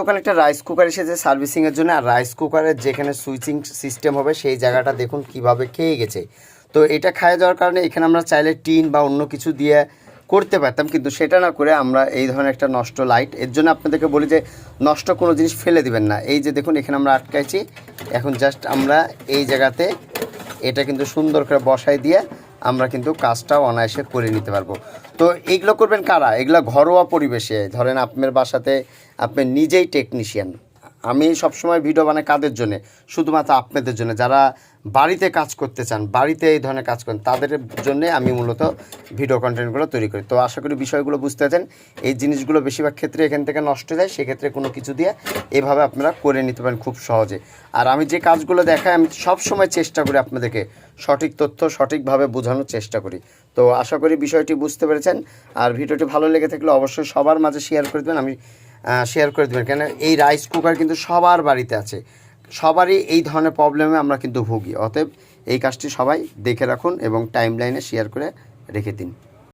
ওখানে একটা rice cooker এসেছে সার্ভিসিংয়ের জন্য, আর রাইস কুকারের যেখানে সুইচিং সিস্টেম হবে সেই জায়গাটা দেখুন কিভাবে খেয়ে গেছে। তো এটা খাইয়ে যাওয়ার কারণে এখানে আমরা চাইলে টিন বা অন্য কিছু দিয়ে করতে পারতাম, কিন্তু সেটা না করে আমরা এই ধরনের একটা নষ্ট লাইট, এর জন্য আপনাদেরকে বলি যে নষ্ট কোনো জিনিস ফেলে দিবেন না। এই যে দেখুন এখানে আমরা আটকাইছি, এখন জাস্ট আমরা এই জায়গাতে এটা কিন্তু সুন্দর করে বসাই দিয়ে আমরা কিন্তু কাজটাও অনায়াসে করে নিতে পারবো। তো এইগুলো করবেন কারা? এগুলো ঘরোয়া পরিবেশে, ধরেন আপনার বাসাতে আপনি নিজেই টেকনিশিয়ান। আমি সবসময় ভিডিও বানাই কাদের জন্য? শুধুমাত্র আপনাদের জন্য, যারা বাড়িতে কাজ করতে চান, বাড়িতে এই ধরনের কাজ করেন, তাদের জন্যে আমি মূলত ভিডিও কন্টেন্টগুলো তৈরি করি। তো আশা করি বিষয়গুলো বুঝতে পারছেন। এই জিনিসগুলো বেশিরভাগ ক্ষেত্রে এখান থেকে নষ্ট যায়, সেক্ষেত্রে কোনো কিছু দিয়ে এভাবে আপনারা করে নিতে পারেন খুব সহজে। আর আমি যে কাজগুলো দেখাই, আমি সবসময় চেষ্টা করি আপনাদেরকে সঠিক তথ্য সঠিকভাবে বোঝানোর চেষ্টা করি। তো আশা করি বিষয়টি বুঝতে পেরেছেন। আর ভিডিওটি ভালো লেগে থাকলে অবশ্যই সবার মাঝে শেয়ার করে দেবেন, আমি শেয়ার করে দেবেন। কেন এই রাইস কুকার কিন্তু সবার বাড়িতে আছে, সবারই এই ধরনের প্রবলেমে আমরা কিন্তু ভুগি। অতএব এই কাজটি সবাই দেখে রাখুন এবং টাইমলাইনে শেয়ার করে রেখে দিন।